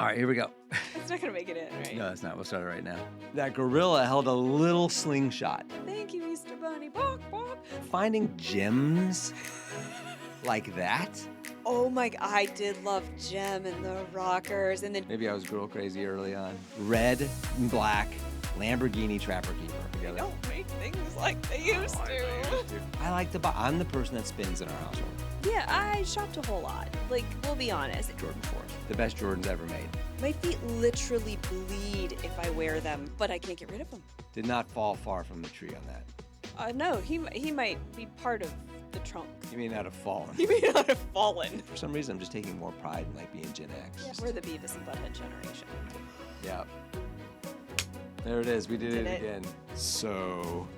All right, here we go. It's not going to make it in, right? No, it's not. We'll start it right now. That gorilla held a little slingshot. Thank you, Easter Bunny. Bok, bok. Finding gems like that? Oh my, I did love Gem and the Rockers. And then Maybe I was girl crazy early on. Red and black Lamborghini Trapper Keeper. they Together. don't make things like they used to. I like to buy. I'm the person that spins in our household. Yeah, I shopped a whole lot. Like, we'll be honest. Jordan 4s. The best Jordans ever made. My feet literally bleed if I wear them, but I can't get rid of them. Did not fall far from the tree on that. No, he might be part of the trunk. He may not have fallen. He may not have fallen. For some reason, I'm just taking more pride in like being Gen X. Yeah, we're the Beavis and Butthead generation. Yeah. There it is. We did it Did it. again. So.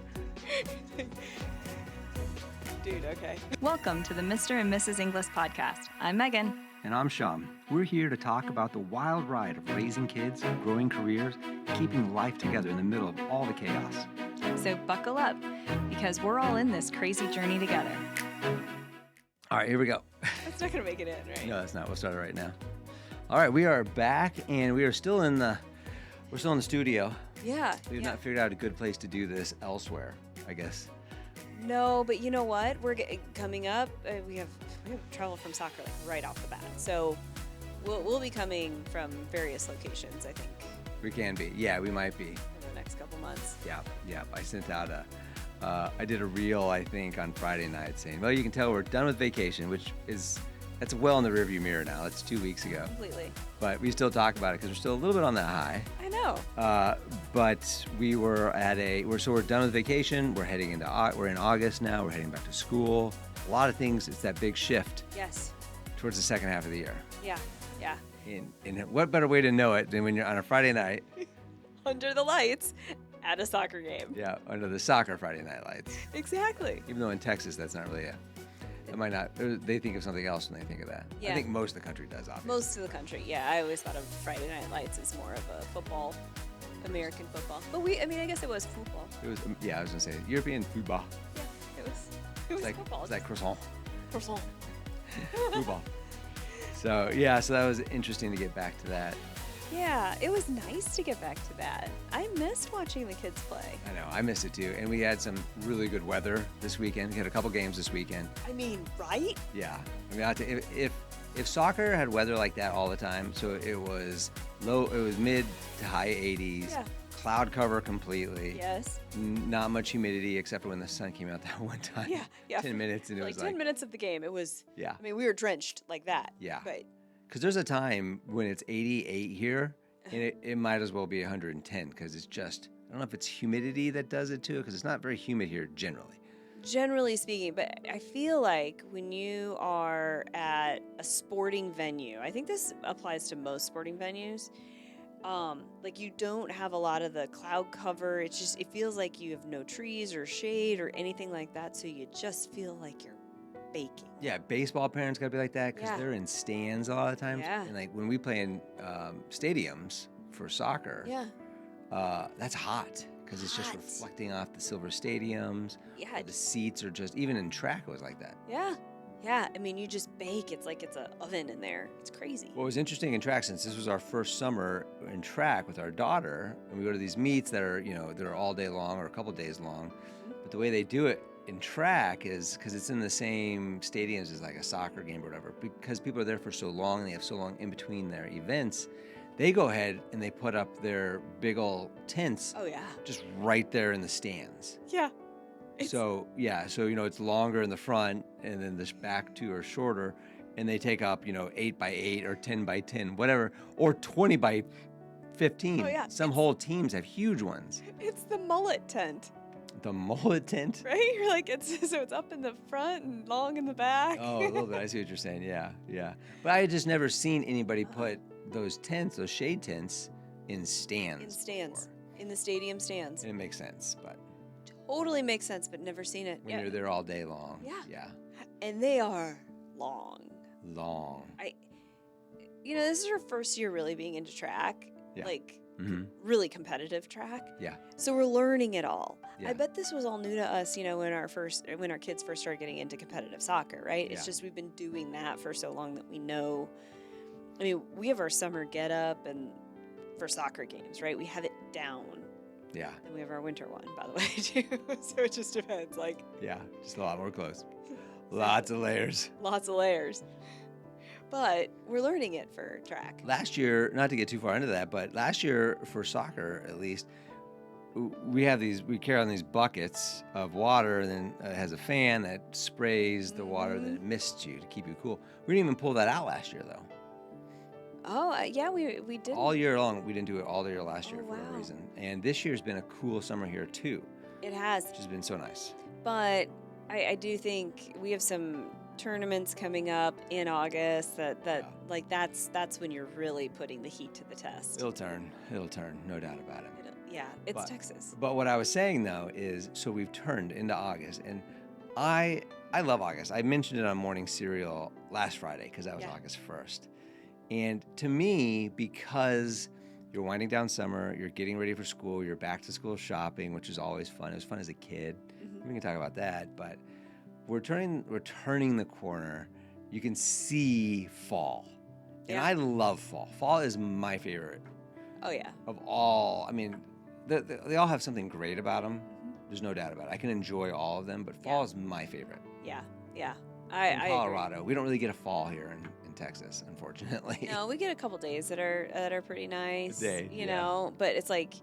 Dude, okay. Welcome to the Mr. and Mrs. Inglis Podcast. I'm Megan. And I'm Shaen. We're here to talk about the wild ride of raising kids, growing careers, and keeping life together in the middle of all the chaos. So buckle up, because we're all in this crazy journey together. All right, here we go. That's not going to make it in, right? No, it's not. We'll start it right now. All right, we are back, and we are still in the studio. Yeah. We've not figured out a good place to do this elsewhere, I guess. No, but you know what? We're coming up. We have travel from soccer like right off the bat. So we'll be coming from various locations, I think, We can be. Yeah, we might be. in the next couple months. Yeah. I sent out I did a reel, I think, on Friday night saying, well, you can tell we're done with vacation, that's well in the rearview mirror now. That's 2 weeks ago. Completely. But we still talk about it because we're still a little bit on that high. I know. But we were we're done with vacation. We're heading we're in August now. We're heading back to school. A lot of things. It's that big shift Yes. towards the second half of the year. Yeah. And what better way to know it than when you're on a Friday night? Under the lights at a soccer game. Yeah, under the soccer Friday night lights. Exactly. Even though in Texas, that's not really it might not. They think of something else when they think of that. Yeah. I think most of the country does, obviously. Most of the country. Yeah, I always thought of Friday Night Lights as more of a football, American football. But I guess it was football. It was, I was gonna say European football. Yeah, it was Like football. it's like croissant. Croissant. Football. So that was interesting to get back to that. Yeah, it was nice to get back to that. I missed watching the kids play. I know, I miss it too. And we had some really good weather this weekend. We had a couple games this weekend. I mean, right? Yeah. I mean, if soccer had weather like that all the time, so it was mid to high 80s, Yeah. cloud cover completely. Yes. Not much humidity except for when the sun came out that one time. Yeah. 10 minutes and it was 10 minutes of the game. It was. Yeah. I mean, we were drenched like that. Yeah. But Because there's a time when it's 88 here, and it might as well be 110 because it's just, I don't know if it's humidity that does it too, because it's not very humid here generally. generally speaking, but I feel like when you are at a sporting venue, I think this applies to most sporting venues, like you don't have a lot of the cloud cover. It feels like you have no trees or shade or anything like that, so you just feel like you're baking. Yeah, baseball parents got to be like that because Yeah. they're in stands a lot of times. Yeah. And like when we play in stadiums for soccer, Yeah. that's hot because it's just Hot. reflecting off the silver stadiums. Yeah. The seats are just, even in track it was like that. Yeah. Yeah. I mean, you just bake. It's like it's an oven in there. It's crazy. What was interesting in track, since this was our first summer in track with our daughter, and we go to these meets that are, they're all day long or a couple days long, but the way they do it in track is because it's in the same stadiums as like a soccer game or whatever, because people are there for so long and they have so long in between their events, they go ahead and they put up their big old tents Oh, yeah. just right there in the stands. Yeah. So it's longer in the front and then the back two are shorter, and they take up 8 by 8 or 10 by 10, whatever, or 20 by 15. Oh, yeah. Some whole teams have huge ones. It's the mullet tent, The mullet tent. right? You're like, it's up in the front and long in the back. Oh, a little bit. I see what you're saying. Yeah. But I had just never seen anybody put those tents, those shade tents, in stands. In stands. before. In the stadium stands. And it makes sense, but Totally makes sense, but never seen it. when you're there all day long. Yeah. Yeah. And they are long. Long. This is her first year really being into track. Yeah. Like, Mhm. really competitive track. Yeah. So we're learning it all. Yeah. I bet this was all new to us, when our kids first started getting into competitive soccer, right? It's Yeah. just we've been doing that for so long that we know. I mean, we have our summer get up and for soccer games, right? We have it down. Yeah. And we have our winter one, by the way, too. So it just depends. Like, Yeah. Just a lot more clothes. Lots of layers. lots of layers. But we're learning it for track. Last year, not to get too far into that, but last year for soccer, at least, we carry on these buckets of water, and then it has a fan that sprays the water, then it mists you to keep you cool. We didn't even pull that out last year, though. Oh, yeah, we did. All year long, we didn't do it all year last year for wow. a reason. And this year's been a cool summer here, too, It has. which has been so nice. But I do think we have some tournaments coming up in August like that's when you're really putting the heat to the test. It'll turn, no doubt about it. Yeah, it's But- Texas. But what I was saying, though, is so we've turned into August, and I love August. I mentioned it on Morning Cereal last Friday because that was Yeah. August 1st. And to me, because you're winding down summer, you're getting ready for school, you're back to school shopping, which is always fun. It was fun as a kid. Mhm. We can talk about that, but we're turning the corner. You can see fall. And Yeah. I love fall. Fall is my favorite Oh yeah. of all. I mean, they all have something great about them. There's no doubt about it. I can enjoy all of them, but fall is my favorite. Yeah. Yeah. In I agree. Colorado, we don't really get a fall here in Texas, unfortunately. No, we get a couple days that are pretty nice. day, you yeah. know, but it's like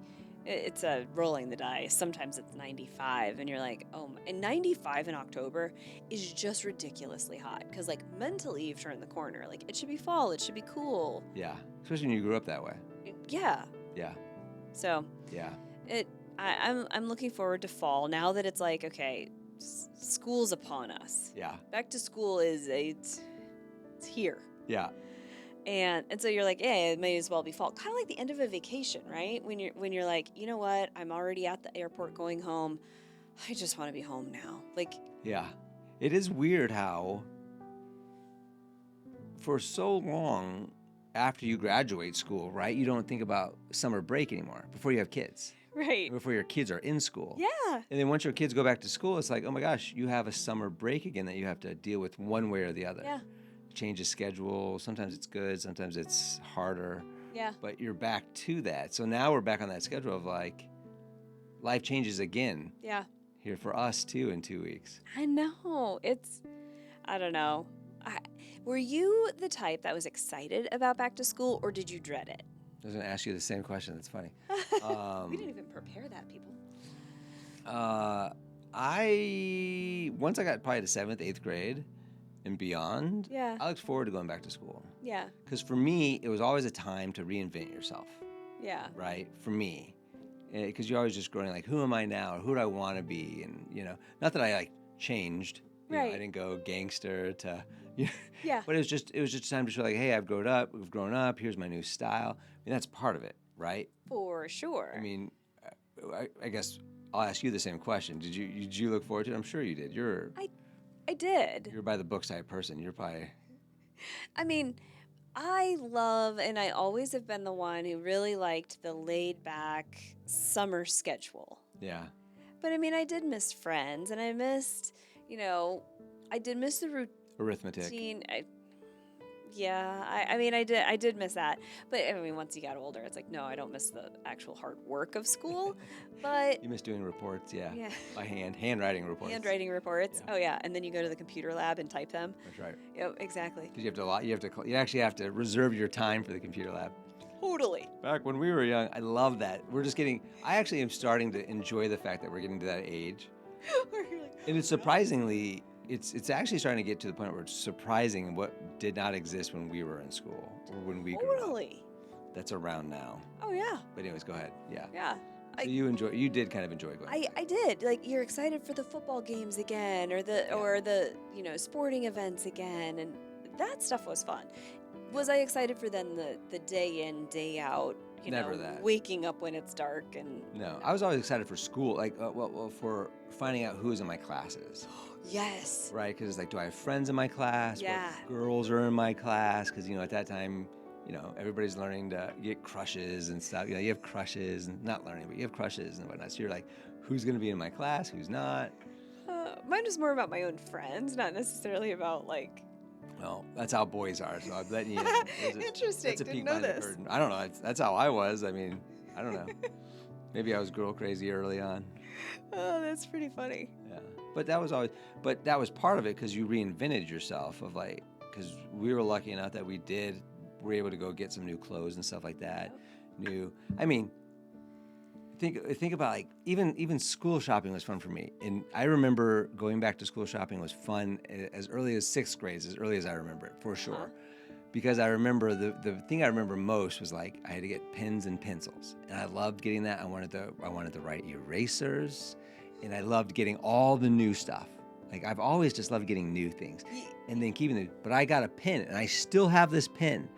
it's a rolling the dice. Sometimes it's 95, and you're like, and 95 in October is just ridiculously hot because like mentally you've turned the corner. Like it should be fall. It should be cool. Yeah, especially when you grew up that way. Yeah. Yeah, So yeah, I'm looking forward to fall now that it's like okay, school's upon us. yeah, Back to school it's here. yeah. And so you're like, yeah, it may as well be fall. Kind of like the end of a vacation, right? When you're like, you know what? I'm already at the airport going home. I just want to be home now. Like, Yeah. It is weird how for so long after you graduate school, right, you don't think about summer break anymore before you have kids, right. before your kids are in school. Yeah. And then once your kids go back to school, it's like, oh my gosh, you have a summer break again that you have to deal with one way or the other. Yeah. Change of schedule. Sometimes it's good, sometimes it's harder, Yeah. but you're back to that. So now we're back on that schedule of like life changes again Yeah. here for us too in 2 weeks. I know. I don't know. Were you the type that was excited about back to school or did you dread it? I was going to ask you the same question. That's funny. We didn't even prepare that, people. Once I got probably to 7th, 8th grade and beyond, Yeah. I looked forward to going back to school. Yeah. Because for me, it was always a time to reinvent yourself, Yeah. right? For me. Because you're always just growing like, who am I now? Or who do I want to be? And, not that I like changed. Right. I didn't go gangster to, Yeah. but it was just a time to show like, hey, we've grown up. Here's my new style. I mean, that's part of it, right? For sure. I mean, I guess I'll ask you the same question. Did you look forward to it? I'm sure you did. I did. You're by the books type person. You're probably I mean, I love, and I always have been the one who really liked the laid back summer schedule. yeah. But I mean, I did miss friends, and I missed, I did miss the Arithmetic. routine. I mean, I did miss that. But I mean, once you got older, it's like, no, I don't miss the actual hard work of school. But You miss doing reports, yeah. yeah, By handwriting reports. handwriting reports. Yeah. Oh yeah, and then you go to the computer lab and type them. That's right. Yep, exactly. Because you actually have to reserve your time for the computer lab. Totally. Back when we were young, I love that. I actually am starting to enjoy the fact that we're getting to that age. Where you're like, And it's surprisingly, it's actually starting to get to the point where it's surprising what did not exist when we were in school or when we grew up. totally. That's around now. Oh yeah, But anyways, go ahead. Yeah. yeah. So you did kind of enjoy going. I did. Like you're excited for the football games again or the sporting events again, and that stuff was fun. Was I excited for then the day in, day out, Never that. waking up when it's dark and No, I was always excited for school, like for finding out who was in my classes, yes. right? Because it's like, do I have friends in my class? Yeah. What girls are in my class? Because at that time, everybody's learning to get crushes and stuff. You have crushes, and not learning, but you have crushes and whatnot. So you're like, who's going to be in my class? Who's not? Mine was more about my own friends, not necessarily about like. Well, that's how boys are. So I'm letting you know. Interesting. That's a Didn't peek know behind the this. curtain. I don't know. That's how I was. I mean, I don't know. Maybe I was girl crazy early on. Oh, that's pretty funny. Yeah. But that was part of it because you reinvented yourself because we were lucky enough that we were able to go get some new clothes and stuff like that. Think about like even school shopping was fun for me. And I remember going back to school shopping was fun as early as 6th grade, as early as I remember it, for sure. Because I remember the thing I remember most was like I had to get pens and pencils. And I loved getting that. I wanted to write erasers, and I loved getting all the new stuff. Like I've always just loved getting new things and then keeping it. But I got a pen, and I still have this pen.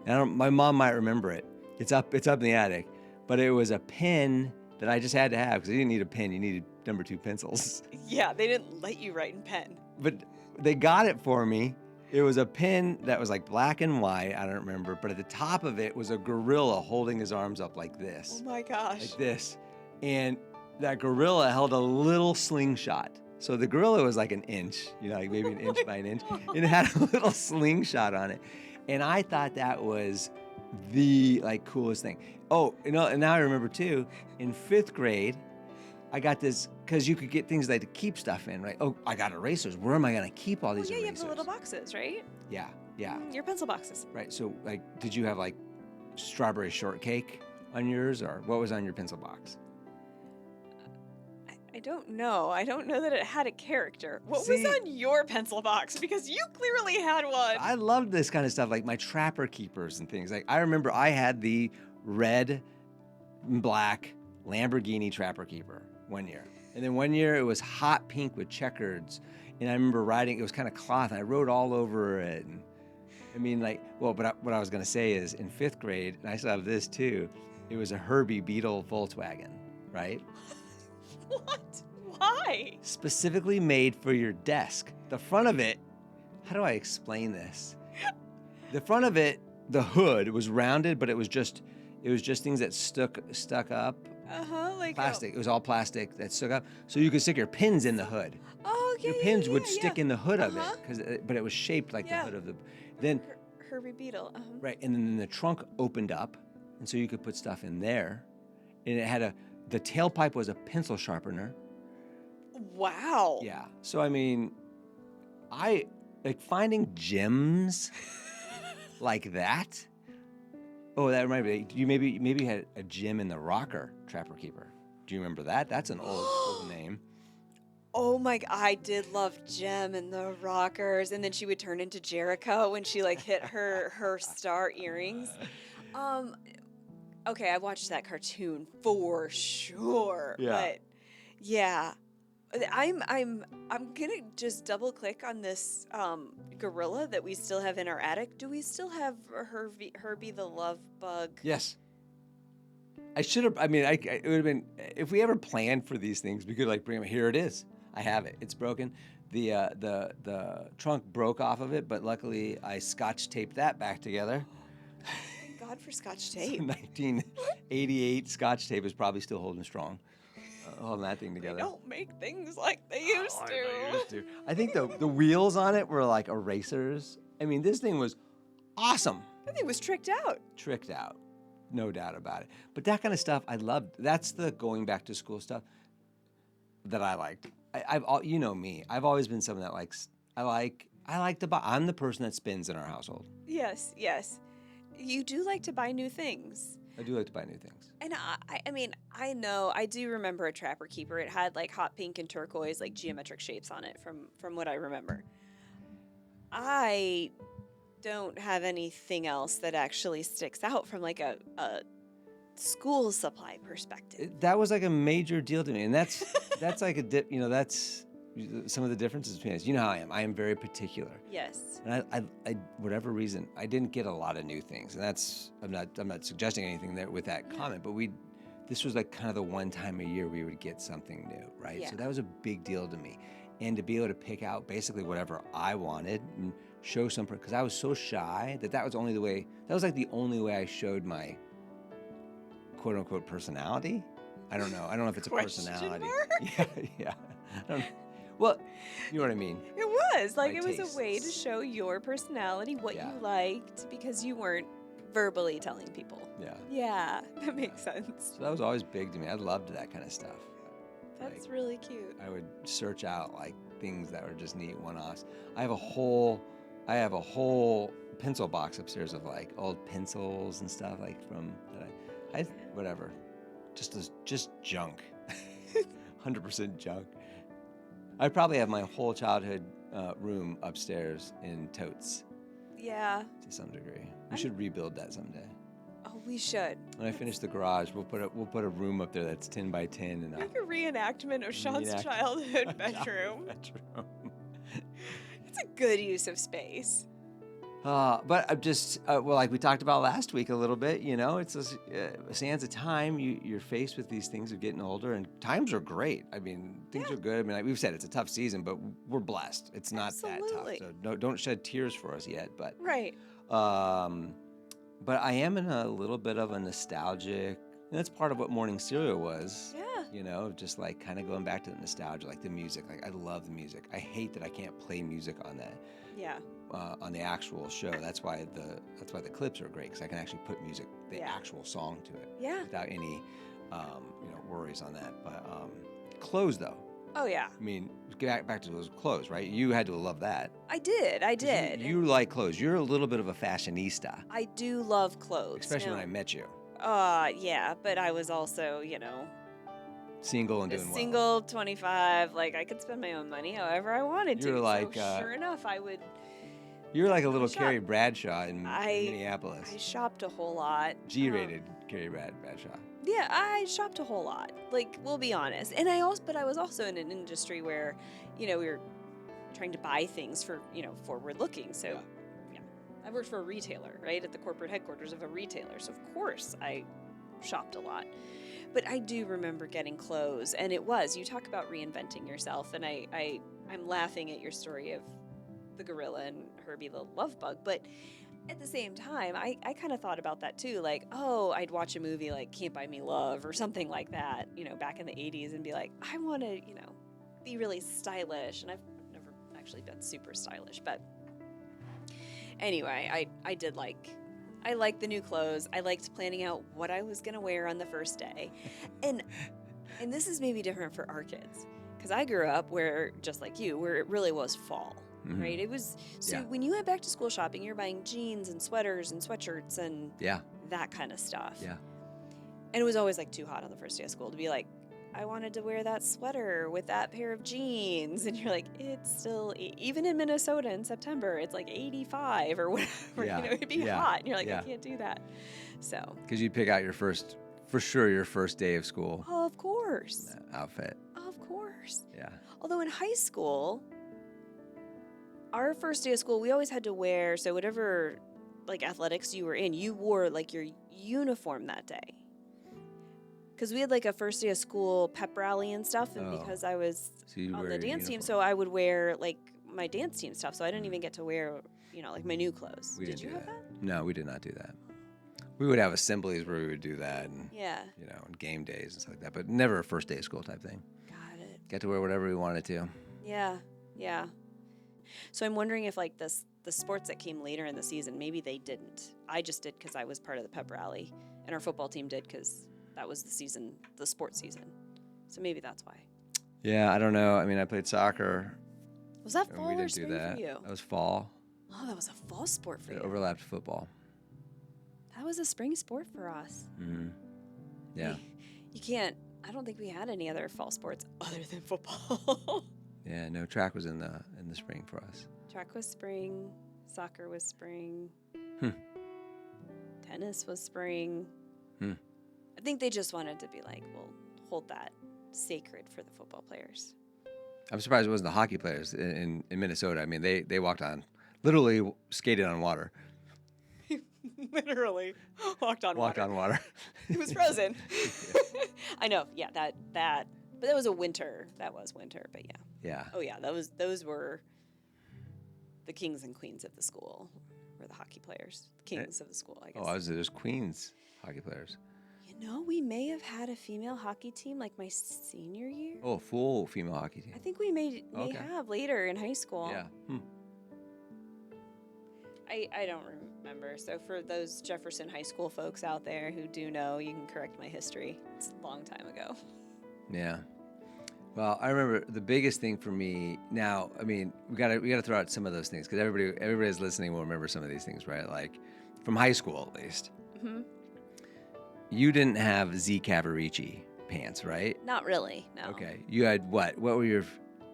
And my mom might remember it. It's up in the attic. But it was a pen that I just had to have because you didn't need a pen. You needed number 2 pencils. Yeah, they didn't let you write in pen. But they got it for me. It was a pen that was like black and white. I don't remember. But at the top of it was a gorilla holding his arms up like this. Oh my gosh. Like this. And that gorilla held a little slingshot. So the gorilla was like an inch, like maybe an inch by an inch. And it had a little slingshot on it. And I thought that was the coolest thing. Oh, and now I remember too, in 5th grade, I got this, because you could get things like to keep stuff in, right? Oh, I got erasers. Where am I going to keep all these erasers? You have the little boxes, right? Yeah. Your pencil boxes. Right. So, did you have strawberry shortcake on yours, or what was on your pencil box? I don't know. I don't know that it had a character. What was on your pencil box? Because you clearly had one. I loved this kind of stuff, like my trapper keepers and things. Like I remember I had the red and black Lamborghini trapper keeper one year. And then one year it was hot pink with checkers. And I remember writing, it was kind of cloth, and I wrote all over it. And what I was going to say is in 5th grade, and I still have this too, it was a Herbie Beetle Volkswagen, right? What? Why? Specifically made for your desk. The front of it, how do I explain this? The front of it, the hood was rounded, but it was just things that stuck up. Plastic. It was all plastic that stuck up, so you could stick your pins in the hood. Oh, yeah. Your pins would stick in the hood of it, but it was shaped like the hood of the. Then Herbie Beetle. Right, and then the trunk opened up, and so you could put stuff in there, and it had the tailpipe was a pencil sharpener. Wow. Yeah. So I finding gems like that. Oh, that reminded me. You maybe had a gem in the rocker trapper keeper. Do you remember that? That's an old name. Oh my! I did love Jem and the rockers, and then she would turn into Jericho when she hit her star earrings. Okay, I watched that cartoon for sure. Yeah. But yeah, I'm gonna just double click on this gorilla that we still have in our attic. Do we still have Herbie the love bug? Yes. I should have. it would have been if we ever planned for these things. We could bring them. Here it is. I have it. It's broken. The trunk broke off of it, but luckily I scotch taped that back together. Thank God for scotch tape. 1988 scotch tape is probably still holding strong. Holding that thing together. They don't make things like they used to. I think the wheels on it were like erasers. This thing was awesome. That thing was tricked out. Tricked out. No doubt about it. But that kind of stuff I loved. That's the going back to school stuff that I liked. You know me. I've always been someone that likes. I like to buy. I'm the person that spends in our household. Yes. You do like to buy new things. I do like to buy new things. And I know. I do remember a trapper keeper. It had hot pink and turquoise, geometric shapes on it from what I remember. I don't have anything else that actually sticks out from a school supply perspective. That was a major deal to me, and that's that's that's some of the differences between us. You know how I am. I am very particular. Yes. And I whatever reason, I didn't get a lot of new things, and I'm not suggesting anything there with that comment, but this was kind of the one time a year we would get something new, right? Yeah. So that was a big deal to me, and to be able to pick out basically whatever I wanted and show some, because I was so shy that was only the way, that was like the only way I showed my quote unquote personality. I don't know if it's a Question personality. mark? Yeah. I don't know. Well, you know what I mean. It was like My it was a way to tastes. show your personality, what Yeah. you liked, because you weren't verbally telling people. Yeah. Yeah, that makes sense. So that was always big to me. I loved that kind of stuff. That's Like, really cute. I would search out like things that were just neat one-offs. I have a whole pencil box upstairs of like old pencils and stuff like from that I whatever, just junk, 100% junk. I probably have my whole childhood room upstairs in totes Yeah. to some degree. We should rebuild that someday. Oh, we should. When I finish the garage, we'll put a room up there that's 10 by 10 and Like a reenactment of Sean's childhood bedroom. It's a good use of space. But I'm just, well, like we talked about last week a little bit, you know, it's this, sands of time. You're faced with these things of getting older, and times are great. I mean, things are good. I mean, like we've said, it's a tough season, but we're blessed. It's not Absolutely. that tough. So don't shed tears for us yet. But, Right. but I am in a little bit of a nostalgic, and that's part of what Morning Cereal was. Yeah. You know, just like kind of going back to the nostalgia, like the music. Like I love the music. I hate that I can't play music on that. Yeah. On the actual show. That's why the clips are great, because I can actually put music, the actual song to it, Yeah. without any worries on that. But clothes though. Oh yeah. I mean, get back to those clothes, right? You had to love that. I did. You like clothes. You're a little bit of a fashionista, I do love clothes. especially Now, when I met you, yeah, but I was also, single and a doing well. single 25. Like I could spend my own money however I wanted to. You're like, so sure enough, I would. You're like a little shop. Carrie Bradshaw in I Minneapolis. shopped a whole lot. G-rated Carrie Bradshaw. Yeah, I shopped a whole lot. Like, we'll be honest. And I was also in an industry where, we were trying to buy things for, forward looking. So, yeah. I worked for a retailer, right, at the corporate headquarters of a retailer. So, of course, I shopped a lot. But I do remember getting clothes. And you talk about reinventing yourself. And I'm laughing at your story of the gorilla and Herbie the love bug. But at the same time, I kind of thought about that too. Like, I'd watch a movie like Can't Buy Me Love or something like that, back in the 80s and be like, I want to, be really stylish. And I've never actually been super stylish. But anyway, I liked the new clothes. I liked planning out what I was going to wear on the first day. And this is maybe different for our kids. Because I grew up where, just like you, where it really was fall. Mm-hmm. Right? It was, when you went back to school shopping, you're buying jeans and sweaters and sweatshirts and that kind of stuff. Yeah. And it was always like too hot on the first day of school to be like, I wanted to wear that sweater with that pair of jeans. And you're like, it's still, even in Minnesota in September, it's like 85 or whatever. Yeah. It'd be hot. And you're like, I can't do that. So. Because you'd pick out your first day of school. Oh, of course. Outfit. Of course. Yeah. Although in high school, our first day of school, we always had to wear, so whatever, like, athletics you were in, you wore, like, your uniform that day. Because we had, like, a first day of school pep rally and stuff, and because I was on the dance team, so I would wear, like, my dance team stuff, so I didn't even get to wear, like, my new clothes. We Did didn't you do have that. that? No, we did not do that. We would have assemblies where we would do that, and and game days and stuff like that, but never a first day of school type thing. Got it. Get to wear whatever we wanted to. Yeah. So I'm wondering if, like, the sports that came later in the season, maybe they didn't. I just did because I was part of the pep rally, and our football team did because that was the sports season. So maybe that's why. Yeah, I don't know. I mean, I played soccer. Was that and fall we or didn't spring do that. for you? That was fall. Oh, that was a fall sport for It you. overlapped football. That was a spring sport for us. Mm-hmm. Yeah. You can't. I don't think we had any other fall sports other than football. Yeah. No, track was in the spring for us. Track was spring. Soccer was spring. Tennis was spring. I think they just wanted to be like, we'll hold that sacred for the football players. I'm surprised it wasn't the hockey players in Minnesota. I mean, they walked on, literally skated on water. Literally walked on water. It was frozen. I know. Yeah, that. But that was a winter. That was winter. But yeah. Yeah. Oh yeah, those were the kings and queens of the school, were the hockey players. The kings of the school, I guess. There's Queens hockey players. You know, we may have had a female hockey team like my senior year. Oh, a full female hockey team. I think we may have later in high school. Yeah. I don't remember. So for those Jefferson High School folks out there who do know, you can correct my history. It's a long time ago. Yeah. Well, I remember the biggest thing for me now. I mean, we gotta throw out some of those things because everybody that's listening will remember some of these things, right? Like from high school, at least. Mm-hmm. You didn't have Z Cavarici pants, right? Not really, no. Okay. You had what? What were your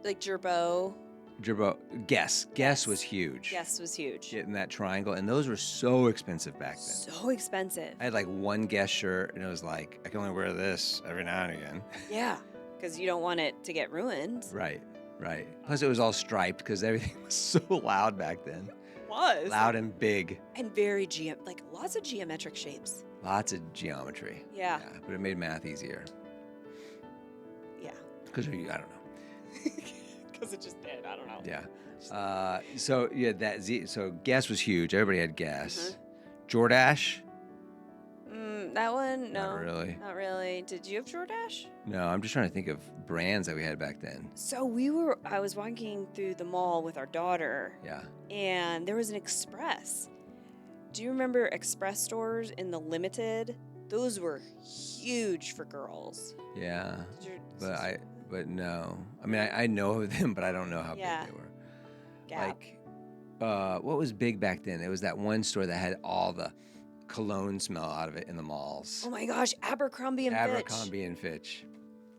Like Gerbo. Guess. Guess was huge. Guess was huge. Getting that triangle, and those were so expensive back then. So expensive. I had like one Guess shirt, and it was like I can only wear this every now and again. Yeah, because you don't want it to get ruined. Right. Plus, it was all striped because everything was so loud back then. It was. Loud and big. And very like lots of geometric shapes. Lots of geometry. Yeah. But it made math easier. Yeah. Because I don't know. Because it just did. I don't know. Yeah. So yeah, that Z. So Guess was huge. Everybody had Guess. Mm-hmm. Jordache. That one, no. Not really. Not really. Did you have Jordache? No, I'm just trying to think of brands that we had back then. So I was walking through the mall with our daughter. Yeah. And there was an Express. Do you remember Express stores in the Limited? Those were huge for girls. Yeah. But no. I mean, I know of them, but I don't know how big they were. Gap. Like, what was big back then? It was that one store that had all the cologne smell out of it in the malls. Oh my gosh, Abercrombie and Fitch. Abercrombie and Fitch.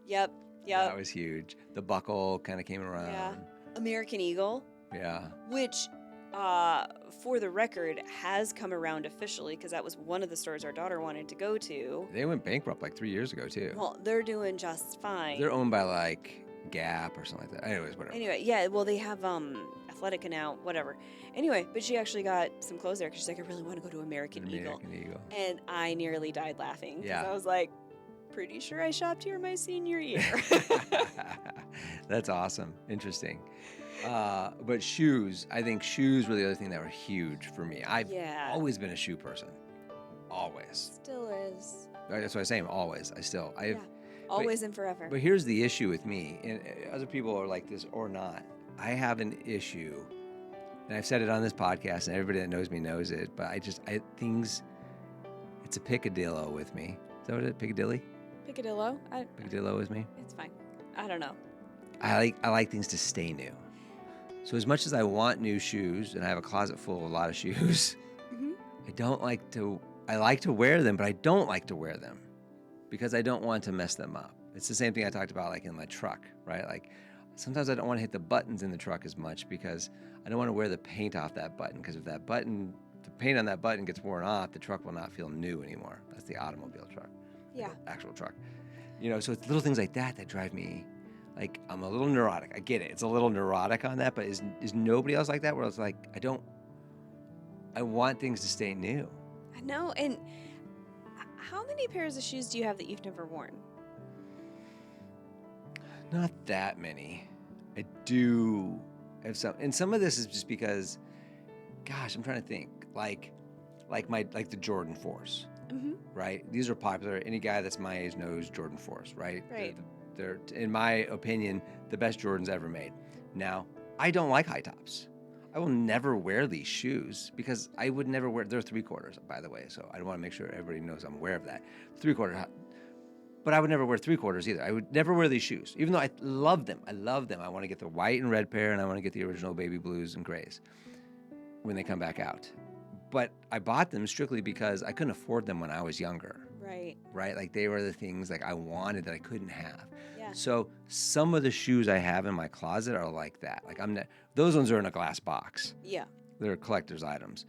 Yep. That was huge. The buckle kind of came around. Yeah. American Eagle. Yeah. Which, for the record, has come around officially because that was one of the stores our daughter wanted to go to. They went bankrupt like 3 years ago, too. Well, they're doing just fine. They're owned by like Gap or something like that. Anyways, whatever. Anyway, yeah, well, they have Athletica now, whatever. Anyway, but she actually got some clothes there because she's like, I really want to go to American Eagle. And I nearly died laughing because I was like, pretty sure I shopped here my senior year. That's awesome. Interesting. But shoes, I think shoes were the other thing that were huge for me. I've always been a shoe person. Always. Still is. That's what I'm saying. Always. Always and forever. But here's the issue with me, and other people are like this or not. I have an issue, and I've said it on this podcast, and everybody that knows me knows it, but it's a picadillo with me. Is that what it is? Piccadilly? Picadillo? Picadillo with me? It's fine. I don't know. I like things to stay new. So as much as I want new shoes, and I have a closet full of a lot of shoes, I like to wear them, but I don't like to wear them because I don't want to mess them up. It's the same thing I talked about like in my truck, right? Like sometimes I don't want to hit the buttons in the truck as much because I don't want to wear the paint off that button because if the paint on that button gets worn off, the truck will not feel new anymore. That's the automobile truck. Yeah. The actual truck. So it's little things like that drive me, like I'm a little neurotic. I get it. It's a little neurotic on that, but is nobody else like that where it's like, I want things to stay new. I know. And how many pairs of shoes do you have that you've never worn? Not that many. I do have some, and some of this is just because, gosh, I'm trying to think. Like the Jordan 4s, right? These are popular. Any guy that's my age knows Jordan 4s, right? Right. They're, in my opinion, the best Jordans ever made. Now, I don't like high tops. I will never wear these shoes because I would never wear. They're 3/4, by the way, so I want to make sure everybody knows I'm aware of that. 3/4. But I would never wear 3/4 either. I would never wear these shoes, even though I love them. I want to get the white and red pair, and I want to get the original baby blues and grays when they come back out. But I bought them strictly because I couldn't afford them when I was younger. Right? Like they were the things like I wanted that I couldn't have. Yeah. So some of the shoes I have in my closet are like that. Like those ones are in a glass box. Yeah. They're collector's items.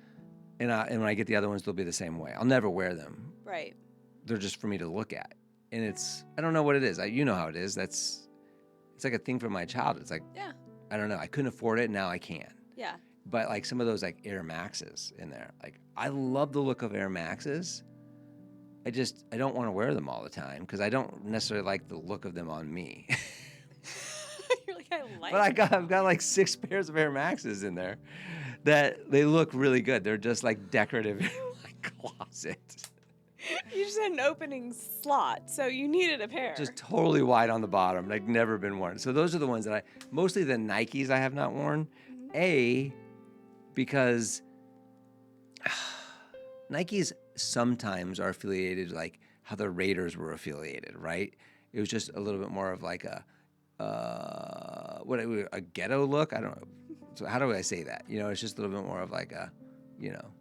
And when I get the other ones, they'll be the same way. I'll never wear them. Right. They're just for me to look at. And I don't know what it is. You know how it is. It's like a thing from my childhood. It's like, I don't know. I couldn't afford it. Now I can. Yeah. But like some of those like Air Maxes in there, like I love the look of Air Maxes. I don't want to wear them all the time because I don't necessarily like the look of them on me. You're like, I But I've got like 6 pairs of Air Maxes in there that they look really good. They're just like decorative in my closet. You just had an opening slot, so you needed a pair. Just totally wide on the bottom, like never been worn. So those are the ones that mostly the Nikes I have not worn. Because Nikes sometimes are affiliated like how the Raiders were affiliated, right? It was just a little bit more of like a ghetto look. I don't know. So how do I say that? It's just a little bit more of like a,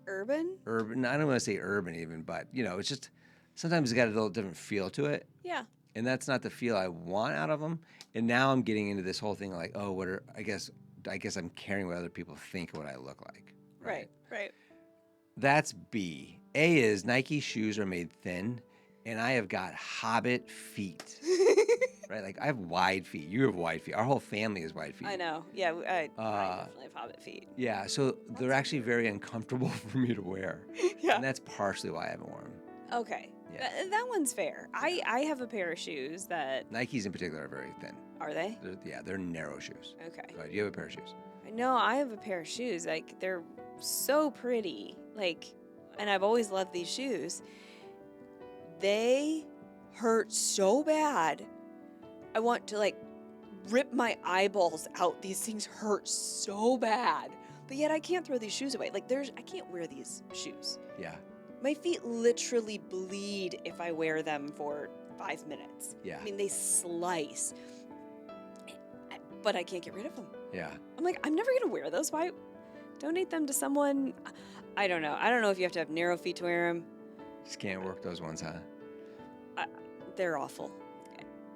urban. I don't want to say urban even, but it's just sometimes it's got a little different feel to it. Yeah. And that's not the feel I want out of them. And now I'm getting into this whole thing like, oh, I guess I'm caring what other people think of what I look like. Right. That's B. A is Nike shoes are made thin, and I have got hobbit feet. Right? Like I have wide feet. You have wide feet. Our whole family has wide feet. I know. Yeah, I definitely have hobbit feet. Yeah, so they're actually very uncomfortable for me to wear. Yeah. And that's partially why I haven't worn them. Okay. Yeah. That one's fair. I have a pair of shoes that... Nikes in particular are very thin. Are they? They're narrow shoes. Okay. Go ahead, you have a pair of shoes. No, I have a pair of shoes. Like, they're so pretty. Like, and I've always loved these shoes. They hurt so bad. I want to, like, rip my eyeballs out. These things hurt so bad. But yet I can't throw these shoes away. Like, I can't wear these shoes. Yeah. My feet literally bleed if I wear them for 5 minutes. Yeah. I mean, they slice. But I can't get rid of them. Yeah. I'm like, I'm never going to wear those. Why? Donate them to someone. I don't know. I don't know if you have to have narrow feet to wear them. Just can't work those ones, huh? They're awful.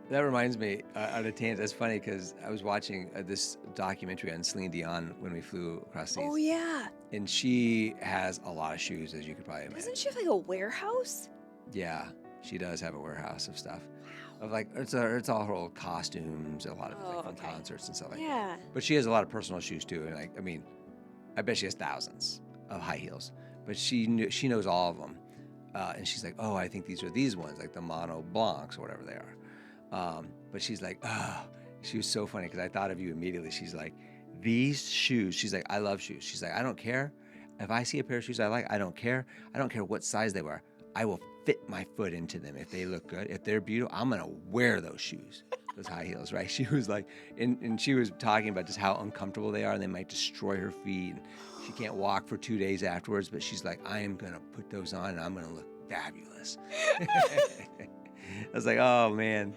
That reminds me, on a tangent, that's funny because I was watching this documentary on Celine Dion when we flew across seas. Oh, yeah. And she has a lot of shoes, as you could probably imagine. Doesn't she have like a warehouse? Yeah, she does have a warehouse of stuff. Wow. Of like, it's all her old costumes, a lot of from concerts and stuff like that. Yeah. But she has a lot of personal shoes too. And like, I mean, I bet she has thousands of high heels. But she knows all of them. And she's like, oh, I think these are these ones, like the Mono Blancs or whatever they are. But she's like, she was so funny because I thought of you immediately. She's like, these shoes, she's like, I love shoes. She's like, I don't care. If I see a pair of shoes I like, I don't care. I don't care what size they were. I will fit my foot into them. If they look good, if they're beautiful, I'm going to wear those shoes, those high heels, right? She was like, and she was talking about just how uncomfortable they are and they might destroy her feet. And she can't walk for 2 days afterwards, but she's like, I am going to put those on and I'm going to look fabulous. I was like, oh, man.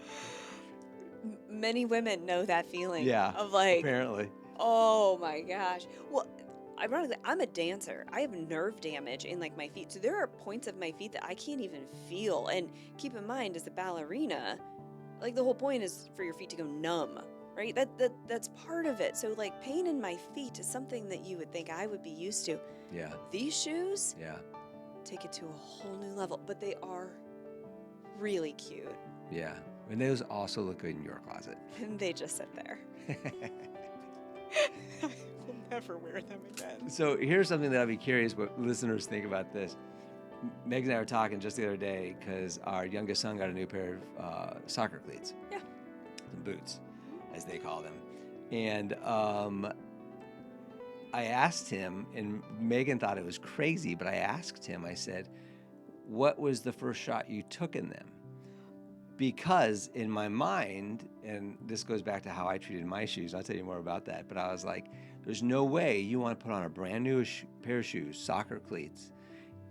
Many women know that feeling. Yeah, of like, apparently. Oh, my gosh. Well, ironically, I'm a dancer. I have nerve damage in like my feet. So there are points of my feet that I can't even feel. And keep in mind, as a ballerina, like the whole point is for your feet to go numb, right? That's part of it. So like pain in my feet is something that you would think I would be used to. Yeah. These shoes take it to a whole new level, but they are really cute. Yeah. And those also look good in your closet. And they just sit there. I will never wear them again. So here's something that I'd be curious what listeners think about this. Meg and I were talking just the other day because our youngest son got a new pair of soccer cleats. Yeah. Some boots, as they call them. And I asked him, and Megan thought it was crazy, but I asked him, I said, what was the first shot you took in them? Because in my mind, and this goes back to how I treated my shoes, I'll tell you more about that, but I was like, there's no way you want to put on a brand new pair of shoes, soccer cleats,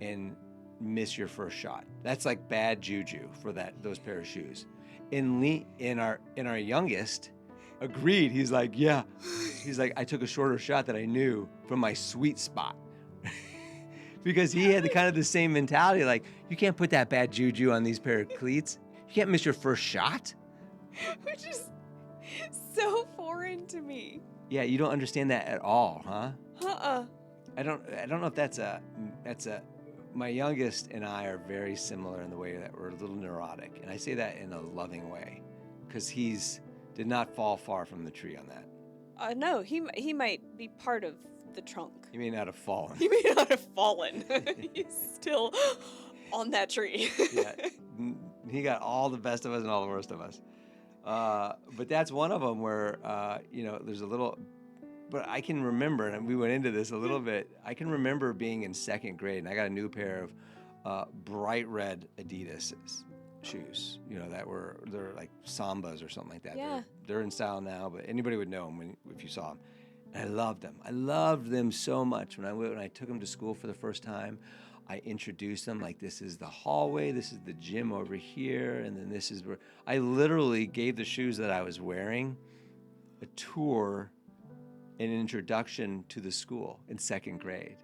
and miss your first shot. That's like bad juju for those pair of shoes. In our youngest agreed. He's like, yeah. He's like, I took a shorter shot that I knew from my sweet spot. Because he had the same mentality, like, you can't put that bad juju on these pair of cleats. You can't miss your first shot. Which is so foreign to me. Yeah, you don't understand that at all, huh? I don't know if that's my youngest and I are very similar in the way that we're a little neurotic. And I say that in a loving way because he's did not fall far from the tree on that. No, he might be part of the trunk. He may not have fallen. He may not have fallen. He's still on that tree. Yeah, he got all the best of us and all the worst of us. But that's one of them where, there's a little, but I can remember, and we went into this a little bit, I can remember being in second grade, and I got a new pair of bright red Adidas shoes, they're like Sambas or something like that. Yeah. They're in style now, but anybody would know them if you saw them. And I loved them. I loved them so much. When I took them to school for the first time, I introduced them like, this is the hallway, this is the gym over here, and then this is where I literally gave the shoes that I was wearing a tour, an introduction to the school in second grade.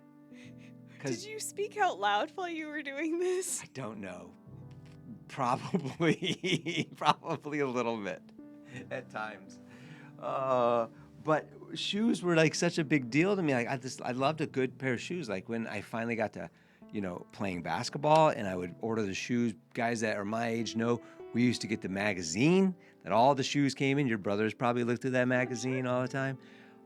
Did you speak out loud while you were doing this? I don't know. Probably a little bit at times. But shoes were like such a big deal to me. Like I loved a good pair of shoes. Like when I finally got to, playing basketball, and I would order the shoes. Guys that are my age know we used to get the magazine that all the shoes came in. Your brothers probably looked at that magazine all the time.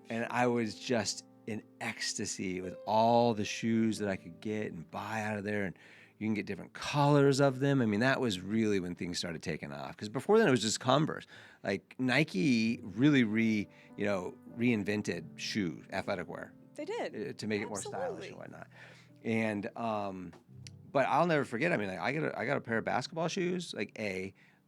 And I was just in ecstasy with all the shoes that I could get and buy out of there. And you can get different colors of them. I mean, that was really when things started taking off. Because before then, it was just Converse. Like Nike really reinvented athletic wear. They did. To make it more stylish and whatnot. And but I'll never forget. I mean, like I got a pair of basketball shoes. Like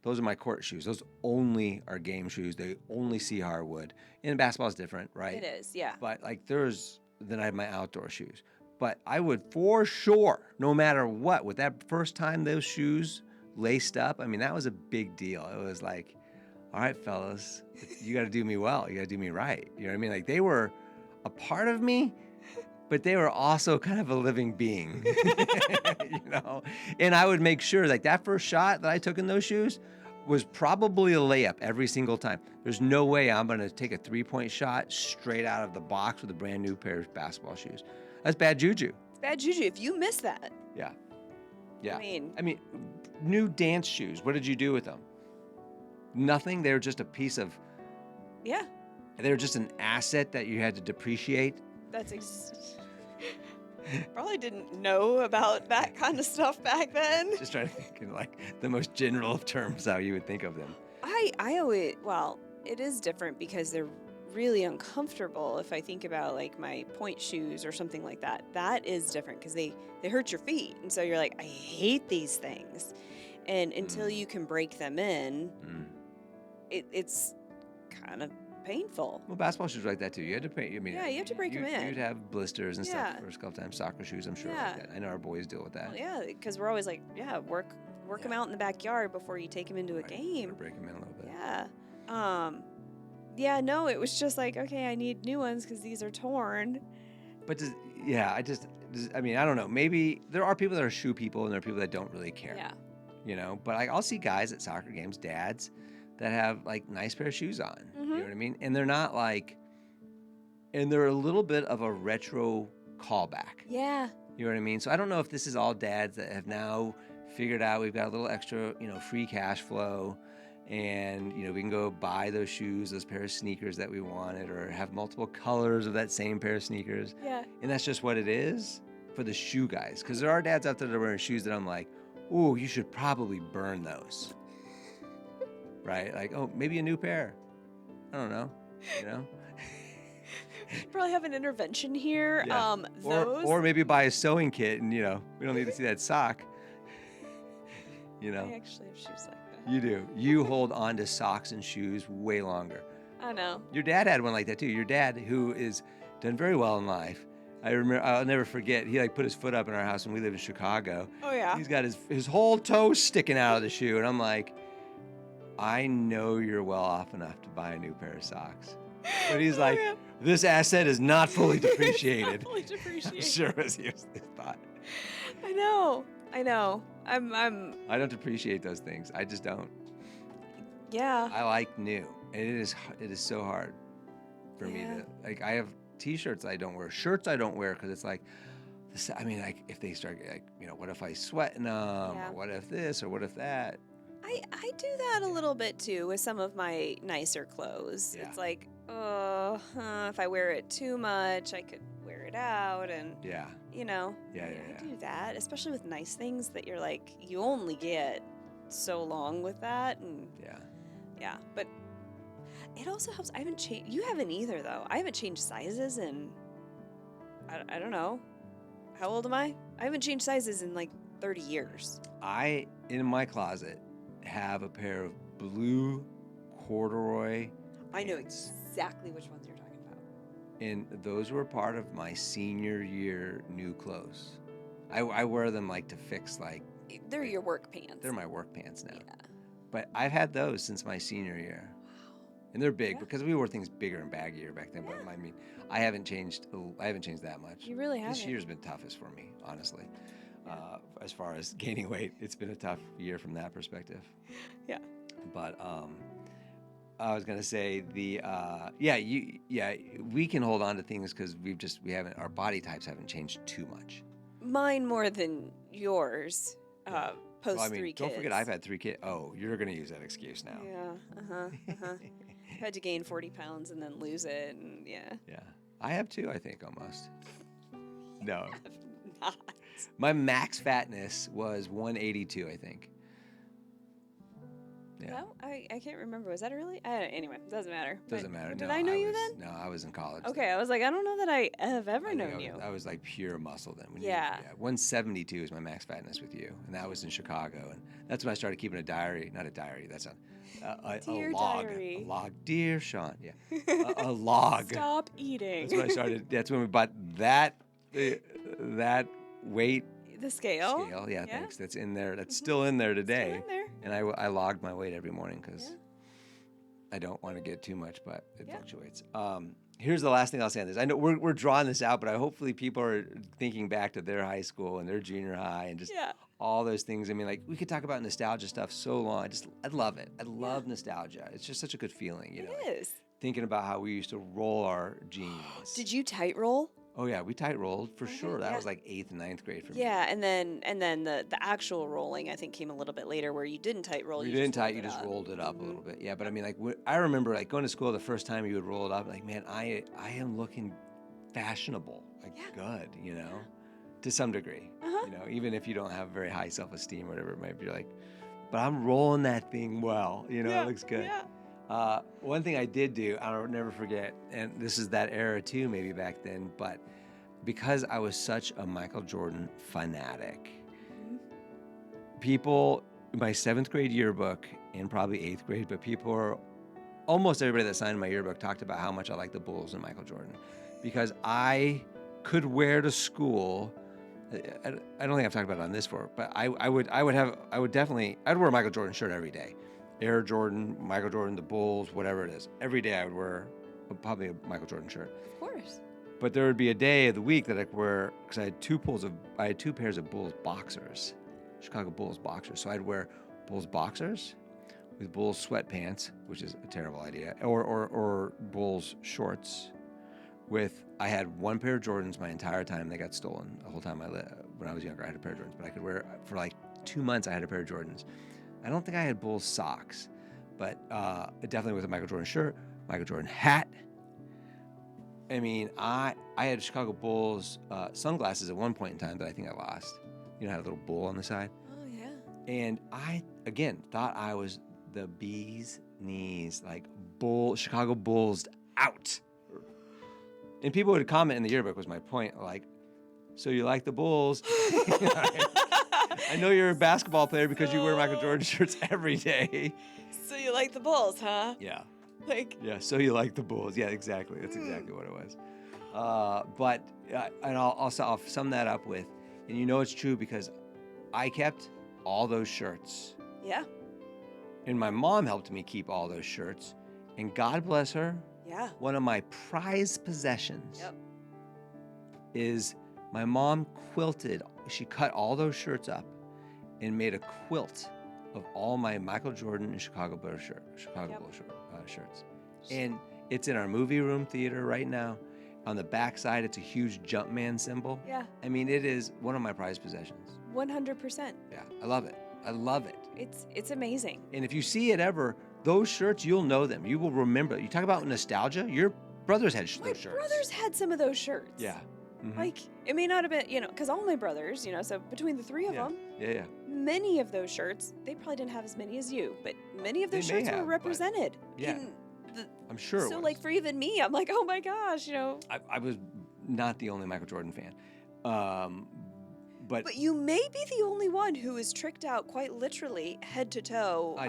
those are my court shoes. Those only are game shoes. They only see hardwood. And basketball is different, right? It is, yeah. But like then I have my outdoor shoes. But I would for sure, no matter what, with that first time those shoes laced up, I mean, that was a big deal. It was like, all right, fellas, you got to do me well. You got to do me right. You know what I mean? Like they were a part of me, but they were also kind of a living being, And I would make sure like that first shot that I took in those shoes was probably a layup every single time. There's no way I'm going to take a 3-point shot straight out of the box with a brand new pair of basketball shoes. That's bad juju. It's bad juju if you miss that. Yeah. Yeah. I mean, new dance shoes. What did you do with them? Nothing. They were just a piece of. Yeah. They were just an asset that you had to depreciate. Probably didn't know about that kind of stuff back then. Just trying to think in like the most general of terms how you would think of them. It is different because they're really uncomfortable. If I think about like my point shoes or something like that, that is different because they hurt your feet. And so you're like, I hate these things. And until you can break them in, it's kind of painful. Well, basketball shoes are like that too. You had to paint. You have to break them in. You'd have blisters and stuff the first couple times. Soccer shoes, I'm sure, like that. I know our boys deal with that. Well, yeah, because we're always like, work them out in the backyard before you take them into a game. Break them in a little bit. Yeah. No, it was just like, okay, I need new ones because these are torn. But I don't know. Maybe there are people that are shoe people and there are people that don't really care. Yeah. But I'll see guys at soccer games, dads, that have like nice pair of shoes on. You know what I mean? And they're not like, and they're a little bit of a retro callback. Yeah. You know what I mean? So I don't know if this is all dads that have now figured out we've got a little extra, free cash flow, and we can go buy those shoes, those pair of sneakers that we wanted, or have multiple colors of that same pair of sneakers. Yeah. And that's just what it is for the shoe guys. Because there are dads out there that are wearing shoes that I'm like, ooh, you should probably burn those. Right? Like, oh, maybe a new pair. I don't know. Probably have an intervention here. Yeah. Or maybe buy a sewing kit and, we don't need to see that sock. I actually have shoes like that. You do. You hold on to socks and shoes way longer. I know. Your dad had one like that too. Your dad, who is done very well in life. I remember, I'll never forget, he put his foot up in our house when we lived in Chicago. Oh yeah. He's got his whole toe sticking out of the shoe. And I'm like, I know you're well off enough to buy a new pair of socks. But he's like, this asset is not fully depreciated. Not fully depreciated. I'm sure was his thought. I know. I don't depreciate those things. I just don't. Yeah. I like new. And it is so hard for me to, like, I have t-shirts I don't wear, shirts I don't wear, because it's like, if they start, like, what if I sweat in them, or what if this, or what if that? I do that a little bit too with some of my nicer clothes. Yeah. It's like, if I wear it too much, I could wear it out, and I do that, especially with nice things that you're like, you only get so long with that, and Yeah, but it also helps. I haven't changed. You haven't either, though. I haven't changed sizes in, I don't know. How old am I? I haven't changed sizes in like 30 years. I, in my closet, have a pair of blue corduroy I know pants. exactly which ones you're talking about. And those were part of my senior year new clothes. I wear them like to fix like, They're your work pants. they're my work pants now. Yeah. But I've had those since my senior year. And they're big Yeah. because we wore things bigger and baggier back then. Yeah. But I mean, I haven't changed that much. You really haven't. This year's been toughest for me, honestly. As far as gaining weight, it's been a tough year from that perspective. Yeah. But I was gonna say we can hold on to things because our body types haven't changed too much. Mine more than yours. Post Well, I mean, 3 don't kids. forget I've had 3 kids. Oh, you're gonna use that excuse now. Yeah. Had to gain 40 pounds and then lose it, and yeah. Yeah, I have 2. I think almost. No, Not. my max fatness was 182. I think. Yeah. No, I can't remember. Was that early? Anyway, doesn't matter. Doesn't matter. Did No, I know you then? No, I was in college. Okay, I was like, I don't know that I have ever I think known you. I was like pure muscle then. Yeah. 172 is my max fatness with you, and that was in Chicago, and that's when I started keeping a diary. Not a diary. That's a Dear log. diary. A log. Dear Shaen. Yeah. a log. Stop eating. That's when I started. That's when we bought that weight The scale. scale. Yeah, Yeah. thanks. That's in there. That's still in there today. Still in there. And I logged my weight every morning because Yeah. I don't want to get too much, but it Yeah. fluctuates. Here's the last thing I'll say on this. I know we're drawing this out, but hopefully people are thinking back to their high school and their junior high and just Yeah. all those things. I mean, like we could talk about nostalgia stuff so long. I love it. I love nostalgia. It's just such a good feeling, you know. It is. Thinking about how we used to roll our jeans. Did you tight roll? Oh yeah, we tight rolled for sure. That yeah. was like 8th and 9th grade for me. Yeah, and then the actual rolling I think came a little bit later, where you didn't tight roll. You didn't tight, you just rolled it up a little bit. Yeah, but I mean, like, I remember, like, going to school the first time you would roll it up, like, man, I am looking fashionable, like, good, you know, to some degree. You know, even if you don't have very high self-esteem or whatever it might be, you're like, but I'm rolling that thing well, you know, it looks good. Yeah. One thing I did do, I'll never forget, and this is that era too, maybe back then, but because I was such a Michael Jordan fanatic, people in my 7th grade yearbook and probably 8th grade, but almost everybody that signed my yearbook talked about how much I liked the Bulls and Michael Jordan, because I could wear to school. I don't think I've talked about it on this before, but I'd wear a Michael Jordan shirt every day. Air Jordan, Michael Jordan, the Bulls, whatever it is. Every day I would wear probably a Michael Jordan shirt. Of course. But there would be a day of the week that I could wear, because I had 2 pairs of Bulls boxers, Chicago Bulls boxers. So I'd wear Bulls boxers with Bulls sweatpants, which is a terrible idea, or Bulls shorts. I had 1 pair of Jordans my entire time. They got stolen the whole time when I was younger. I had a pair of Jordans, but I could wear for like 2 months. I had a pair of Jordans. I don't think I had Bulls socks, but definitely with a Michael Jordan shirt, Michael Jordan hat. I mean, I had Chicago Bulls sunglasses at one point in time that I think I lost. You know, I had a little bull on the side. Oh yeah. And I, again, thought I was the bee's knees, like Chicago Bulls out. And people would comment in the yearbook, was my point, like, so you like the Bulls? I know you're a basketball player because you wear Michael Jordan shirts every day. So you like the Bulls, huh? Yeah. Like. Yeah, so you like the Bulls. Yeah, exactly. That's exactly what it was. And I'll sum that up with, and you know it's true because I kept all those shirts. Yeah. And my mom helped me keep all those shirts. And God bless her. Yeah. One of my prized possessions Yep. is my mom quilted. She cut all those shirts up and made a quilt of all my Michael Jordan and Chicago Bulls shirts. And it's in our movie room theater right now. On the back side, it's a huge Jumpman symbol. Yeah. I mean, it is one of my prized possessions. 100%. Yeah, I love it. I love it. It's amazing. And if you see it ever, those shirts, you'll know them. You will remember. You talk about nostalgia. Your brothers had My those shirts. brothers had some of those shirts. Yeah. Mhm. Like, it may not have been, because all my brothers, so between the three of Yeah. them, Yeah. many of those shirts, they probably didn't have as many as you, but many of They those may shirts have, were but represented yeah. in the. I'm sure it So, was. like, for even me, I'm like, oh my gosh, I was not the only Michael Jordan fan. But But you may be the only one who is tricked out quite literally head to toe. I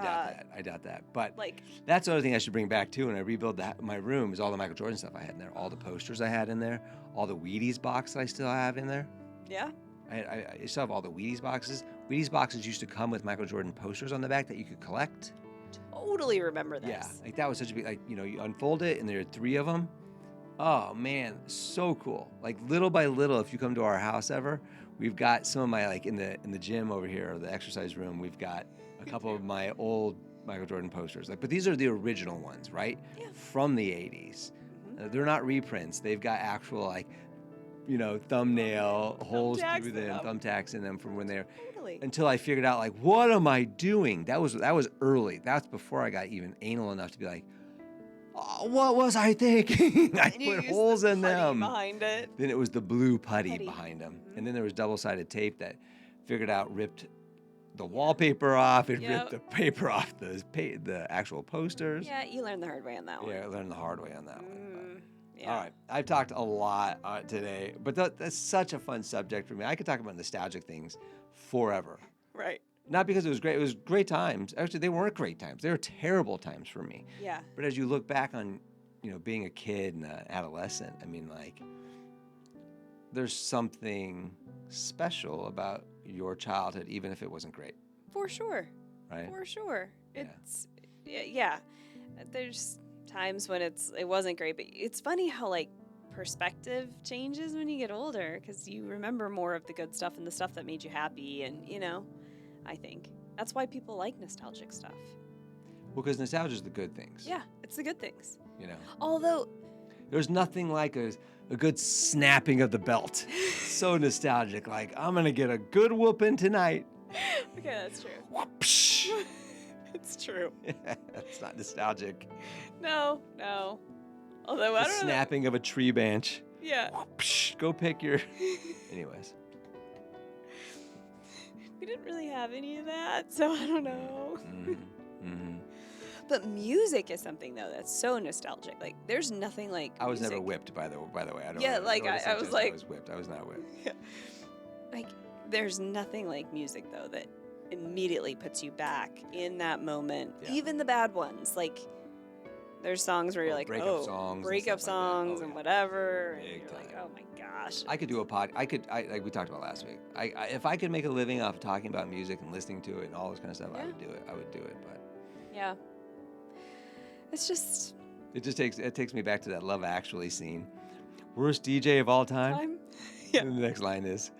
doubt that. But Like, that's the other thing I should bring back too when I rebuild my room is all the Michael Jordan stuff I had in there, all the posters I had in there, all the Wheaties box that I still have in there. yeah. I still have all the Wheaties boxes. Wheaties boxes used to come with Michael Jordan posters on the back that you could collect. Totally remember this. Yeah, like that was such a big, you unfold it and there are 3 of them. Oh man, so cool. Like little by little, if you come to our house ever, we've got some of my, like in the gym over here, or the exercise room, we've got a couple of my old Michael Jordan posters. But these are the original ones, right? Yeah. From the 80s. Mhm. They're not reprints. They've got actual thumbnail holes Thumbtacks through in them, them. thumbtacks in them from when they're, Totally. until I figured out like, what am I doing? That was early. That's before I got even anal enough to be like, oh, what was I thinking? I And you put used holes the in putty them. behind it. Then it was the blue putty Putty. behind them. Mhm. And then there was double-sided tape that figured out ripped the wallpaper off. It Yep. ripped the paper off the actual posters. Yeah, you learned the hard way on that one. Yeah, I learned the hard way on that one. Yeah. All right, I've talked a lot today, but that's such a fun subject for me. I could talk about nostalgic things forever. Right. Not because it was great. It was great times. Actually, they weren't great times. They were terrible times for me. Yeah. But as you look back on, being a kid and an adolescent, I mean, like, there's something special about your childhood, even if it wasn't great, For sure. right? For sure. Yeah. It's yeah. There's times when it wasn't great, but it's funny how like perspective changes when you get older because you remember more of the good stuff and the stuff that made you happy, and I think that's why people like nostalgic stuff. Well, because nostalgia is the good things. Yeah, it's the good things. Although there's nothing like a good snapping of the belt. So nostalgic. Like, I'm gonna get a good whooping tonight. Okay, that's true. Whoopsh. It's true. That's not nostalgic. No. Although I The don't know. snapping of a tree branch. Yeah. Whoopsh. Go pick your. Anyways. We didn't really have any of that, so I don't know. Mm-hmm. But music is something though that's so nostalgic. Like there's nothing like I was music. never whipped, by the way. I don't. Yeah, I don't like, wanna I was suggest like- I was whipped. I was not whipped. Like there's nothing like music though that immediately puts you back in that moment. Yeah. Even the bad ones. Like there's songs where you're like, breakup songs and breakup stuff like that. songs Oh, and yeah. whatever. And Big you're like, time. oh my gosh. I could do a like we talked about last week. If I could make a living off of talking about music and listening to it and all this kind of stuff, I Yeah. would do it. I would do it, but Yeah. It's just it takes me back to that Love Actually scene. Worst DJ of all time. time. Yeah. And the next line is,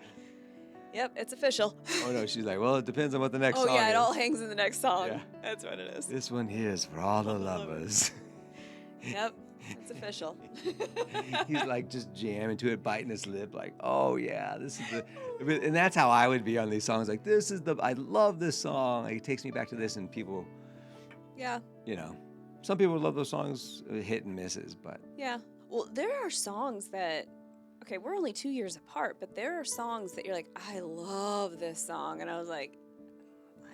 Yep, it's official. oh no, she's like, well, it depends on what the next Oh song yeah, is. it all hangs in the next song. Yeah. That's what it is. This one here is for all the All the lovers. Yep, it's official. He's like just jamming to it, biting his lip, like, oh yeah, this is the, and that's how I would be on these songs. Like, I love this song. Like, it takes me back to this, and people, Yeah, some people love those songs, hit and misses, but yeah. Well, there are songs that, okay, we're only 2 years apart, but there are songs that you're like, I love this song. And I was like,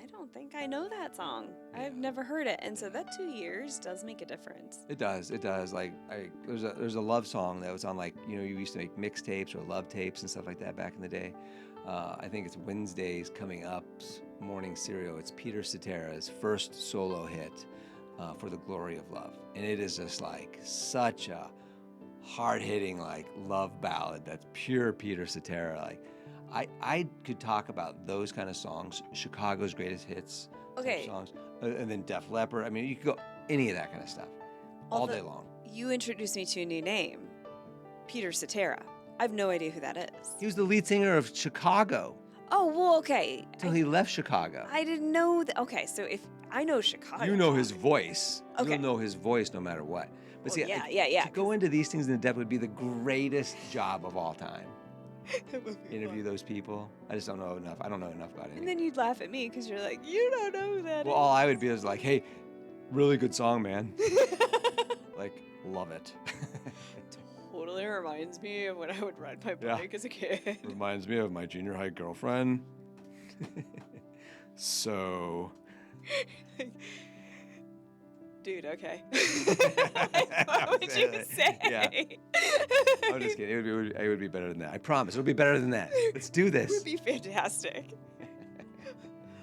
I don't think I know that song. I've Yeah. never heard it. And so that 2 years does make a difference. it does. Like, there's a love song that was on, like, you used to make mixtapes or love tapes and stuff like that back in the day. I think it's Wednesday's Coming Up's morning cereal. It's Peter Cetera's first solo hit, For the Glory of Love. And it is just like such a hard-hitting, like, love ballad that's pure Peter Cetera. Like, I could talk about those kind of songs, Chicago's greatest hits type Okay. songs, and then Def Leppard. I mean, you could go any of that kind of stuff all Although- day long. You introduced me to a new name, Peter Cetera. I have no idea who that is. He was the lead singer of Chicago Oh, well, okay. till he left Chicago. I didn't know that. Okay, so if I know Chicago. You know his voice. Okay. You'll know his voice no matter what. But Well, see, yeah. to go into these things in depth would be the greatest job of all time. It would be Interview fun. those people. I just don't know enough. I don't know enough about And it. then you'd laugh at me because you're like, you don't know who that Well, all I would be is like, hey, really good song, man. is. Like, love it. totally reminds me of when I would ride my Yeah. bike as a kid. Reminds me of my junior high girlfriend. So. Dude, okay. What would you say? Yeah. I'm just kidding. It would be better than that. I promise. It'll be better than that. Let's do It this. would be fantastic.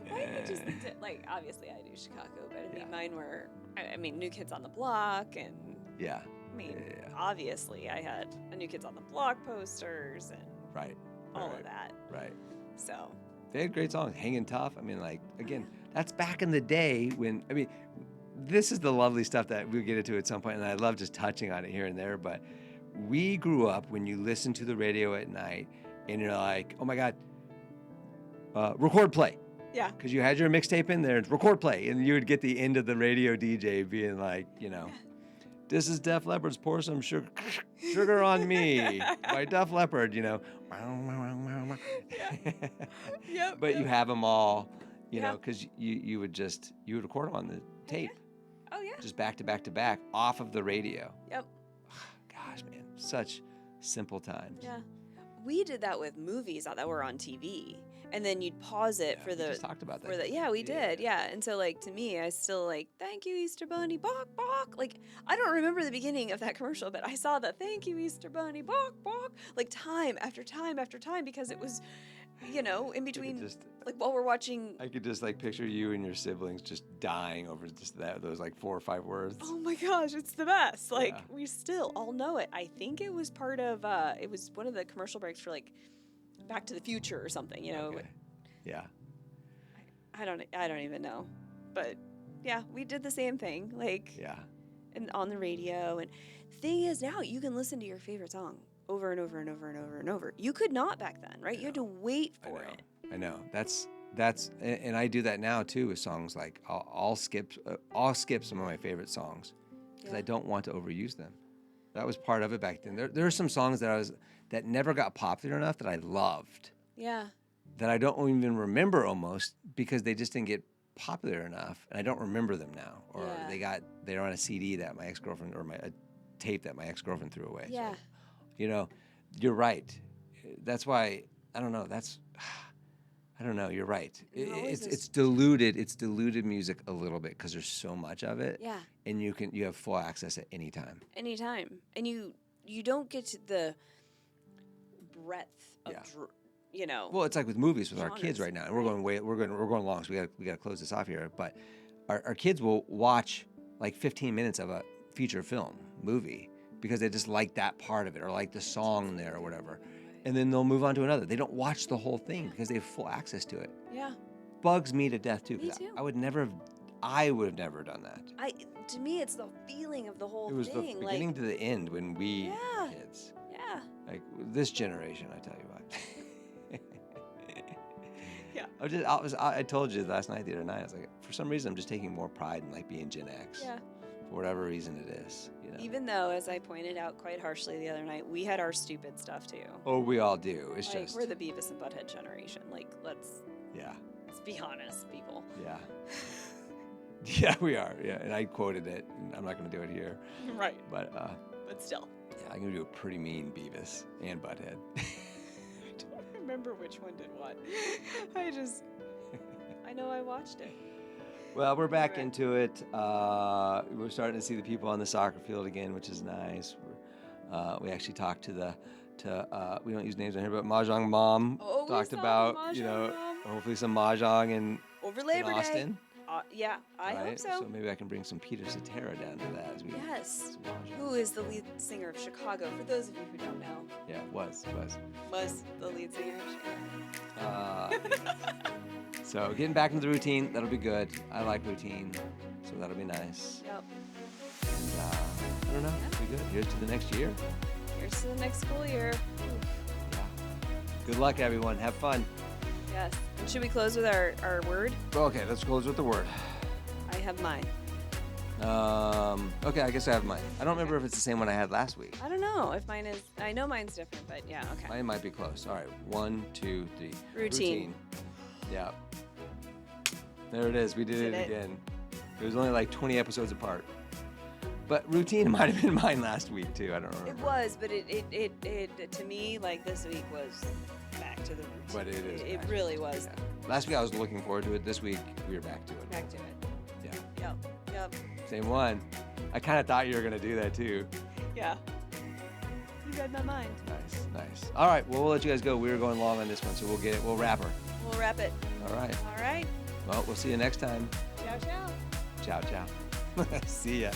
Why do you just like? Obviously, I do Chicago, but I mean, mine were. I mean, New Kids on the Block, and Yeah. I mean, Yeah. obviously, I had a New Kids on the Block posters and Right. all right, of that. Right. So They had great songs. Hanging Tough. I mean, like, again, that's back in the day when, I mean, this is the lovely stuff that we'll get into at some point, and I love just touching on it here and there, but we grew up when you listen to the radio at night and you're like, oh my God, record play. yeah, Because you had your mixtape in there, record play, and you would get the end of the radio DJ being like, this is Def Leppard's Pour Some Sugar on Me by Def Leppard, Yep, But you yep. have them all, you Yeah. know, because you would record them on the tape, Oh yeah. just back to back to back off of the radio. Yep. Gosh, man, such simple times. Yeah. We did that with movies that were on TV, and then you'd pause it for we the just talked about that. for the we did, yeah. And so like to me, I still like thank you Easter Bunny, bok bok. Like I don't remember the beginning of that commercial, but I saw the thank you Easter Bunny, bok bok, like time after time after time because it was, in between, like while we're watching. I could just like picture you and your siblings just dying over just those like 4 or 5 words. Oh my gosh, it's the best. Like Yeah. we still all know it. I think it was part of it was one of the commercial breaks for like Back to the Future or something, Okay. Yeah. I don't even know. But yeah, we did the same thing. Like Yeah. and on the radio, and the thing is now you can listen to your favorite song over and over and over and over and over. You could not back then, right? You had to wait for it. I know. That's and I do that now too with songs. Like I'll skip some of my favorite songs because I don't want to overuse them. That was part of it back then. There are some songs that never got popular enough that I loved Yeah. that I don't even remember almost because they just didn't get popular enough, and I don't remember them now, or Yeah. they're on a CD that my ex-girlfriend or a tape that my ex-girlfriend threw away. Yeah. So, you're right. That's why I don't know. I don't know. You're right. It always is- It's diluted. It's diluted music a little bit because there's so much of it. Yeah. And you have full access at any time. Anytime. And you don't get to the breadth of Yeah. Well, it's like with movies with our kids genres, right now. And we're going long, so we got to close this off here. But our kids will watch like 15 minutes of a feature film movie because they just like that part of it or like the song there or whatever. And then they'll move on to another. They don't watch the whole thing because they have full access to it. Yeah. Bugs me to death too. Me 'Cause too. I would have never done that. To me it's the feeling of the whole It was the thing. beginning to the end when we Yeah. were kids. Yeah. Like this generation, I tell you what. Yeah. I told you last night, the other night, I was like, for some reason, I'm just taking more pride in like being Gen X. Yeah. For whatever reason it is. Even though, as I pointed out quite harshly the other night, we had our stupid stuff too. Oh, we all do. It's Like, just. we're the Beavis and Butthead generation. Like, let's Yeah. be honest, people. Yeah. Yeah, we are. Yeah, and I quoted it, and I'm not going to do it here. Right. But But still. yeah, I'm going to do a pretty mean Beavis and Butthead. I don't remember which one did what. I know I watched it. Well, we're back Right. into it. We're starting to see the people on the soccer field again, which is nice. We actually talked to we don't use names on here, but Mahjong Mom Oh, we talked saw about, Mahjong Mom. hopefully some Mahjong in Over Labor Day. Austin. Yeah, I hope right? so. So maybe I can bring some Peter Cetera down to that as we Yes. some Mahjong. Who is the lead singer of Chicago? For those of you who don't know, Yeah, was. was the lead singer of Chicago. So getting back into the routine, that'll be good. I like routine, so that'll be nice. Yep. And, I don't know, it'll be good. Here's to the next year. Here's to the next school year. Yeah. Good luck, everyone. Have fun. Yes. And should we close with our word? Okay, let's close with the word. I have mine. Okay, I guess I have mine. I don't remember if it's the same one I had last week. I don't know if mine is. I know mine's different, but yeah, okay. Mine might be close. All right, 1, 2, 3. Routine. Yeah. There it is. We did it it. again. It was only like 20 episodes apart. But routine might have been mine last week too. I don't remember. It was, but it to me, like, this week was back to the routine. But it is. It back. really was. Yeah. Last week I was looking forward to it. This week we are back to it. Back to it. Yeah. Yep. Same one. I kind of thought you were gonna do that too. Yeah. You read my mind. Nice. All right. Well, we'll let you guys go. We were going long on this one, so we'll get it. We'll wrap her. We'll wrap it. All right. All right. Well, we'll see you next time. Ciao, ciao. Ciao. See ya.